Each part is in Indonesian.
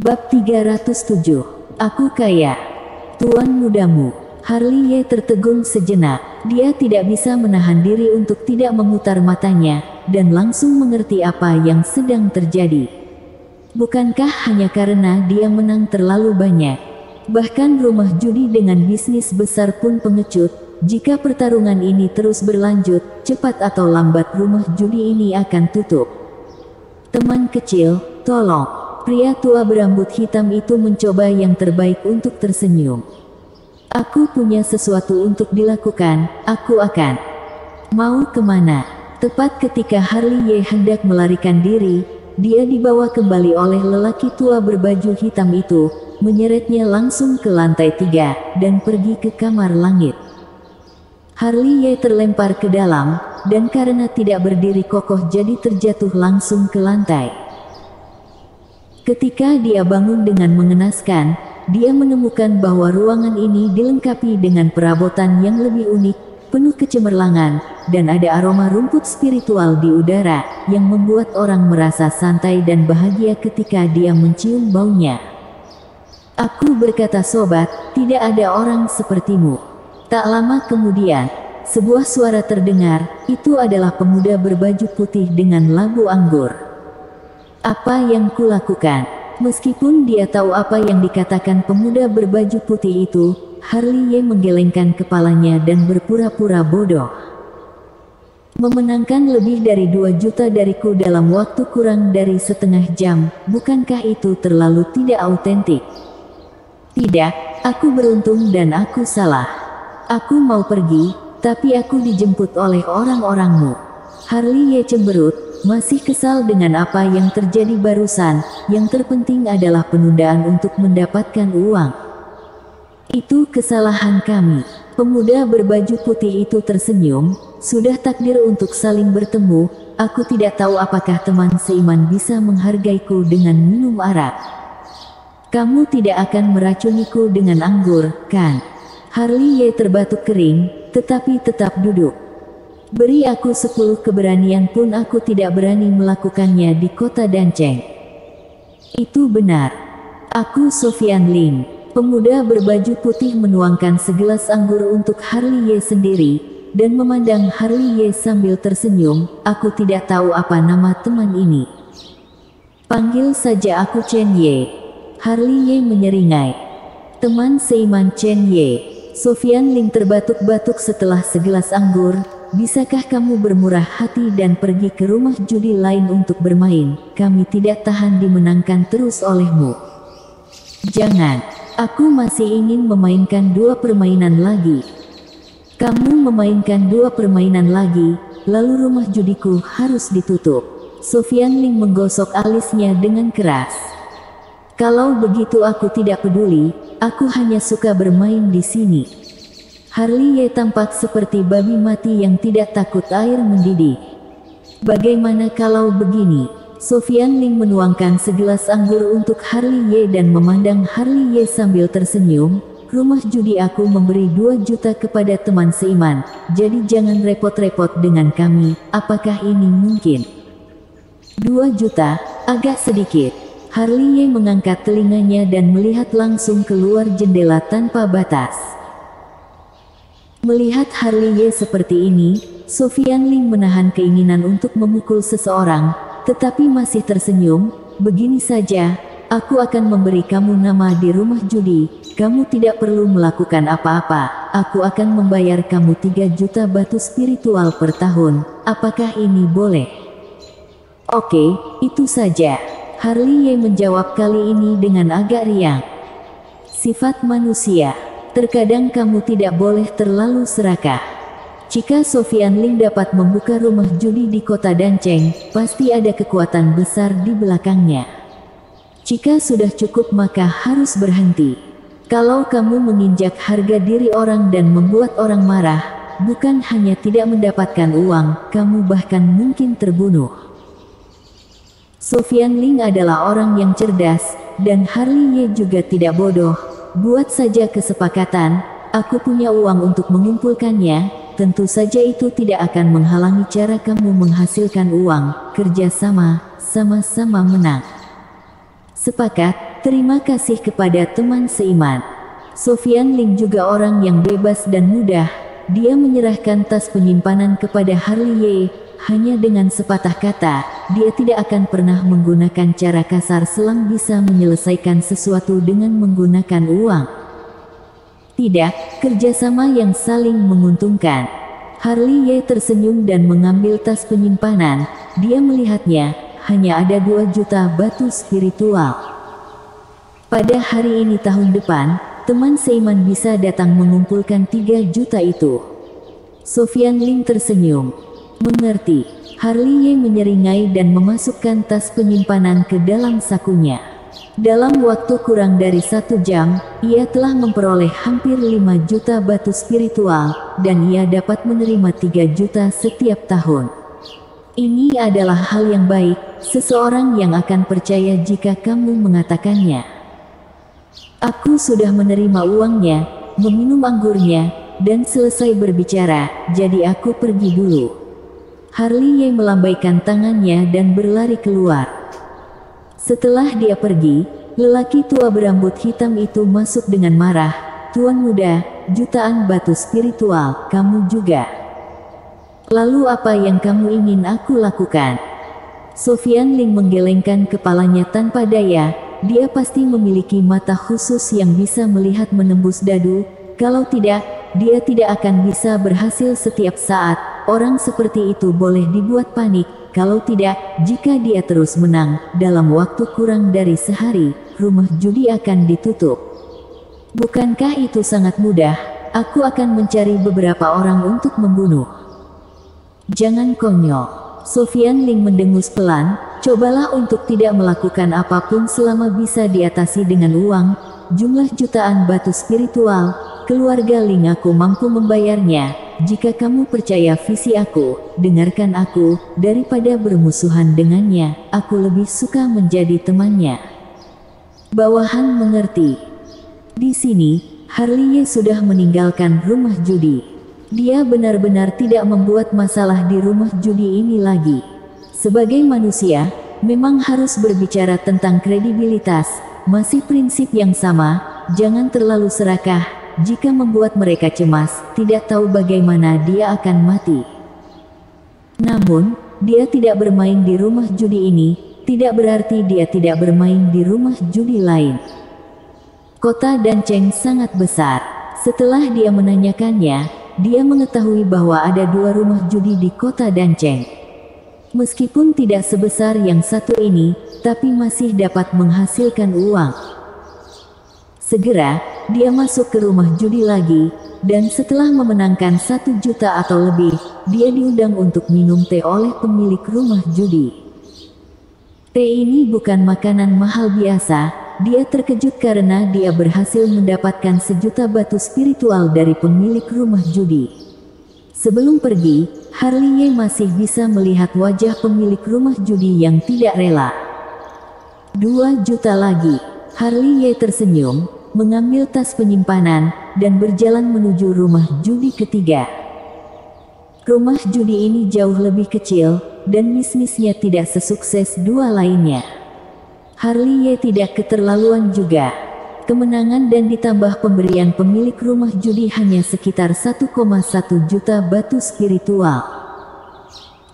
Bab 307. Aku kaya. Tuan mudamu. Harley Ye tertegun sejenak. Dia tidak bisa menahan diri untuk tidak memutar matanya, dan langsung mengerti apa yang sedang terjadi. Bukankah hanya karena dia menang terlalu banyak? Bahkan rumah judi dengan bisnis besar pun pengecut. Jika pertarungan ini terus berlanjut, cepat atau lambat rumah judi ini akan tutup. Teman kecil, tolong. Pria tua berambut hitam itu mencoba yang terbaik untuk tersenyum. Aku punya sesuatu untuk dilakukan, aku akan. Mau kemana? Tepat ketika Harley Ye hendak melarikan diri, dia dibawa kembali oleh lelaki tua berbaju hitam itu, menyeretnya langsung ke lantai 3, dan pergi ke kamar langit. Harley Ye terlempar ke dalam, dan karena tidak berdiri kokoh jadi terjatuh langsung ke lantai. Ketika dia bangun dengan mengenaskan, dia menemukan bahwa ruangan ini dilengkapi dengan perabotan yang lebih unik, penuh kecemerlangan, dan ada aroma rumput spiritual di udara, yang membuat orang merasa santai dan bahagia ketika dia mencium baunya. Aku berkata, sobat, tidak ada orang sepertimu. Tak lama kemudian, sebuah suara terdengar, itu adalah pemuda berbaju putih dengan labu anggur. Apa yang kulakukan? Meskipun dia tahu apa yang dikatakan pemuda berbaju putih itu, Harley Ye menggelengkan kepalanya dan berpura-pura bodoh. Memenangkan lebih dari 2 juta dariku dalam waktu kurang dari setengah jam, bukankah itu terlalu tidak autentik? Tidak, aku beruntung dan aku salah. Aku mau pergi, tapi aku dijemput oleh orang-orangmu. Harley Ye cemberut. Masih kesal dengan apa yang terjadi barusan, yang terpenting adalah penundaan untuk mendapatkan uang. Itu kesalahan kami. Pemuda berbaju putih itu tersenyum, sudah takdir untuk saling bertemu, aku tidak tahu apakah teman seiman bisa menghargaiku dengan minum arak. Kamu tidak akan meracuniku dengan anggur, kan? Harley Ye terbatuk kering, tetapi tetap duduk. Beri aku 10 keberanian pun aku tidak berani melakukannya di kota Danceng. Itu benar. Aku Sofian Ling. Pemuda berbaju putih menuangkan segelas anggur untuk Harley Ye sendiri, dan memandang Harley Ye sambil tersenyum. Aku tidak tahu apa nama teman ini. Panggil saja aku Chen Ye. Harley Ye menyeringai. Teman seiman Chen Ye. Sofian Ling terbatuk-batuk setelah segelas anggur. Bisakah kamu bermurah hati dan pergi ke rumah judi lain untuk bermain? Kami tidak tahan dimenangkan terus olehmu. Jangan, aku masih ingin memainkan 2 permainan lagi. Kamu memainkan 2 permainan lagi, lalu rumah judiku harus ditutup. Sofian Ling menggosok alisnya dengan keras. Kalau begitu aku tidak peduli, aku hanya suka bermain di sini. Harley Ye tampak seperti babi mati yang tidak takut air mendidih. Bagaimana kalau begini? Sofian Ling menuangkan segelas anggur untuk Harley Ye dan memandang Harley Ye sambil tersenyum. Rumah judi aku memberi 2 juta kepada teman seiman, jadi jangan repot-repot dengan kami, apakah ini mungkin? 2 juta, agak sedikit. Harley Ye mengangkat telinganya dan melihat langsung keluar jendela tanpa batas. Melihat Harley Ye seperti ini, Sofian Ling menahan keinginan untuk memukul seseorang, tetapi masih tersenyum. Begini saja, aku akan memberi kamu nama di rumah judi, kamu tidak perlu melakukan apa-apa, aku akan membayar kamu 3 juta batu spiritual per tahun, apakah ini boleh? Oke, itu saja. Harley Ye menjawab kali ini dengan agak riang. Sifat manusia. Terkadang kamu tidak boleh terlalu serakah. Jika Sofian Ling dapat membuka rumah judi di kota Danceng, pasti ada kekuatan besar di belakangnya. Jika sudah cukup maka harus berhenti. Kalau kamu menginjak harga diri orang dan membuat orang marah, bukan hanya tidak mendapatkan uang, kamu bahkan mungkin terbunuh. Sofian Ling adalah orang yang cerdas, dan Harley Ye juga tidak bodoh. Buat saja kesepakatan, aku punya uang untuk mengumpulkannya, tentu saja itu tidak akan menghalangi cara kamu menghasilkan uang, kerjasama, sama-sama menang. Sepakat, terima kasih kepada teman seiman. Sofian Ling juga orang yang bebas dan mudah. Dia menyerahkan tas penyimpanan kepada Harley Ye. Hanya dengan sepatah kata, dia tidak akan pernah menggunakan cara kasar selama bisa menyelesaikan sesuatu dengan menggunakan uang. Tidak, kerjasama yang saling menguntungkan. Harley Ye tersenyum dan mengambil tas penyimpanan. Dia melihatnya, hanya ada 2 juta batu spiritual. Pada hari ini tahun depan, teman seiman bisa datang mengumpulkan 3 juta itu. Sofian Ling tersenyum. Mengerti. Harley Ye menyeringai dan memasukkan tas penyimpanan ke dalam sakunya. Dalam waktu kurang dari 1 jam, ia telah memperoleh hampir 5 juta batu spiritual, dan ia dapat menerima 3 juta setiap tahun. Ini adalah hal yang baik, seseorang yang akan percaya jika kamu mengatakannya. Aku sudah menerima uangnya, meminum anggurnya, dan selesai berbicara, jadi aku pergi dulu. Harley Ye melambaikan tangannya dan berlari keluar. Setelah dia pergi, lelaki tua berambut hitam itu masuk dengan marah. Tuan muda, jutaan batu spiritual, kamu juga. Lalu apa yang kamu ingin aku lakukan? Sofian Ling menggelengkan kepalanya tanpa daya. Dia pasti memiliki mata khusus yang bisa melihat menembus dadu. Kalau tidak, dia tidak akan bisa berhasil setiap saat. Orang seperti itu boleh dibuat panik. Kalau tidak, jika dia terus menang, dalam waktu kurang dari sehari, rumah judi akan ditutup. Bukankah itu sangat mudah? Aku akan mencari beberapa orang untuk membunuh. Jangan konyol. Sofian Ling mendengus pelan. Cobalah untuk tidak melakukan apapun selama bisa diatasi dengan uang. Jumlah jutaan batu spiritual. Keluarga Ling aku mampu membayarnya. Jika kamu percaya visi aku, dengarkan aku. Daripada bermusuhan dengannya, aku lebih suka menjadi temannya. Bawahan mengerti. Di sini, Harley Ye sudah meninggalkan rumah judi. Dia benar-benar tidak membuat masalah di rumah judi ini lagi. Sebagai manusia, memang harus berbicara tentang kredibilitas. Masih prinsip yang sama, jangan terlalu serakah. Jika membuat mereka cemas, tidak tahu bagaimana dia akan mati. Namun, dia tidak bermain di rumah judi ini, tidak berarti dia tidak bermain di rumah judi lain. Kota Dancheng sangat besar. Setelah dia menanyakannya, dia mengetahui bahwa ada 2 rumah judi di kota Dancheng. Meskipun tidak sebesar yang satu ini, tapi masih dapat menghasilkan uang. Segera, dia masuk ke rumah judi lagi, dan setelah memenangkan 1 juta atau lebih, dia diundang untuk minum teh oleh pemilik rumah judi. Teh ini bukan makanan mahal biasa, dia terkejut karena dia berhasil mendapatkan 1 juta batu spiritual dari pemilik rumah judi. Sebelum pergi, Harley Ye masih bisa melihat wajah pemilik rumah judi yang tidak rela. 2 juta lagi. Harley Ye tersenyum, mengambil tas penyimpanan, dan berjalan menuju rumah judi ketiga. Rumah judi ini jauh lebih kecil, dan bisnisnya tidak sesukses 2 lainnya. Harley Ye tidak keterlaluan juga. Kemenangan dan ditambah pemberian pemilik rumah judi hanya sekitar 1,1 juta batu spiritual.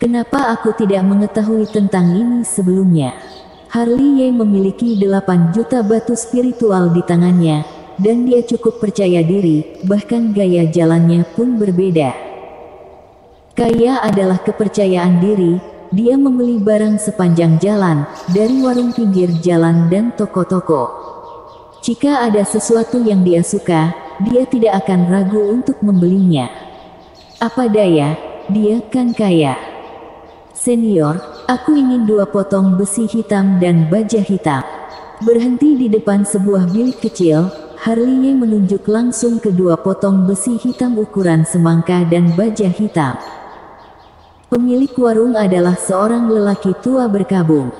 Kenapa aku tidak mengetahui tentang ini sebelumnya? Harley Ye memiliki 8 juta batu spiritual di tangannya, dan dia cukup percaya diri, bahkan gaya jalannya pun berbeda. Kaya adalah kepercayaan diri, dia membeli barang sepanjang jalan, dari warung pinggir jalan dan toko-toko. Jika ada sesuatu yang dia suka, dia tidak akan ragu untuk membelinya. Apa daya, dia kan kaya. Senior, aku ingin 2 potong besi hitam dan baja hitam. Berhenti di depan sebuah bilik kecil, Harley Ye menunjuk langsung ke 2 potong besi hitam ukuran semangka dan baja hitam. Pemilik warung adalah seorang lelaki tua berkabung.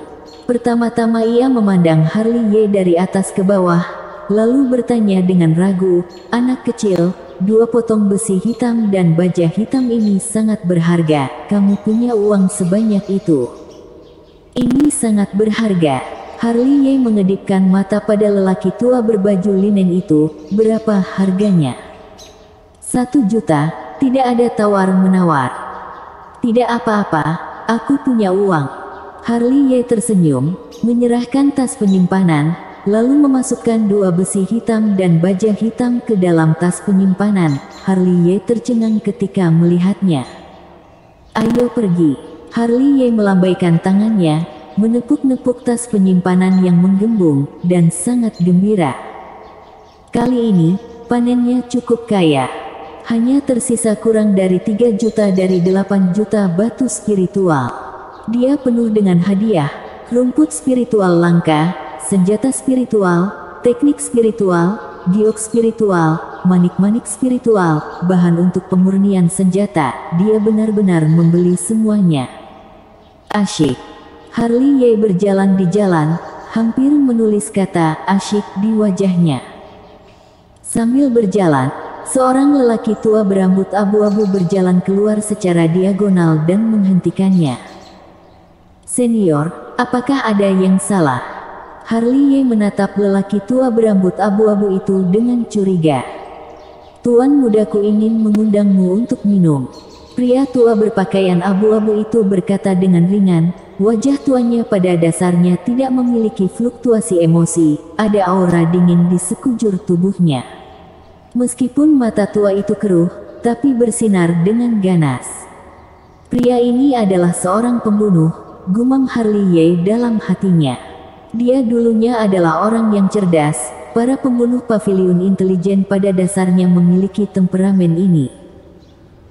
Pertama-tama ia memandang Harley Ye dari atas ke bawah, lalu bertanya dengan ragu, "Anak kecil, 2 potong besi hitam dan baja hitam ini sangat berharga. Kamu punya uang sebanyak itu?" "Ini sangat berharga." Harley Ye mengedipkan mata pada lelaki tua berbaju linen itu. Berapa harganya? 1 juta, tidak ada tawar-menawar. Tidak apa-apa, aku punya uang. Harley Ye tersenyum, menyerahkan tas penyimpanan, lalu memasukkan 2 besi hitam dan baja hitam ke dalam tas penyimpanan. Harley Ye tercengang ketika melihatnya. Ayo pergi. Harley Ye melambaikan tangannya, menepuk-nepuk tas penyimpanan yang menggembung, dan sangat gembira. Kali ini, panennya cukup kaya. Hanya tersisa kurang dari 3 juta dari 8 juta batu spiritual. Dia penuh dengan hadiah, rumput spiritual langka, senjata spiritual, teknik spiritual, giok spiritual, manik-manik spiritual, bahan untuk pemurnian senjata. Dia benar-benar membeli semuanya. Asyik. Harley Ye berjalan di jalan, hampir menulis kata asyik di wajahnya. Sambil berjalan, seorang lelaki tua berambut abu-abu berjalan keluar secara diagonal dan menghentikannya. Senior, apakah ada yang salah? Harley Ye menatap lelaki tua berambut abu-abu itu dengan curiga. Tuan mudaku ingin mengundangmu untuk minum. Pria tua berpakaian abu-abu itu berkata dengan ringan, wajah tuannya pada dasarnya tidak memiliki fluktuasi emosi, ada aura dingin di sekujur tubuhnya. Meskipun mata tua itu keruh, tapi bersinar dengan ganas. Pria ini adalah seorang pembunuh, gumam Harley Ye dalam hatinya. Dia dulunya adalah orang yang cerdas, para pembunuh paviliun intelijen pada dasarnya memiliki temperamen ini.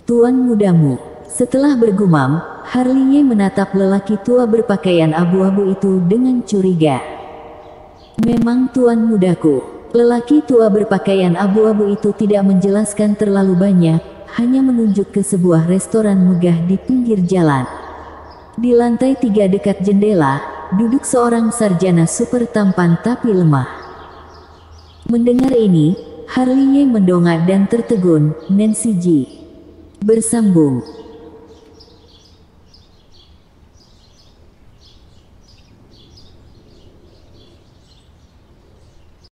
Tuan mudamu. Setelah bergumam, Harley Ye menatap lelaki tua berpakaian abu-abu itu dengan curiga. Memang tuan mudaku. Lelaki tua berpakaian abu-abu itu tidak menjelaskan terlalu banyak, hanya menunjuk ke sebuah restoran megah di pinggir jalan. Di lantai 3 dekat jendela, duduk seorang sarjana super tampan tapi lemah. Mendengar ini, Harley Ye mendongak dan tertegun. Nancy Ji. Bersambung.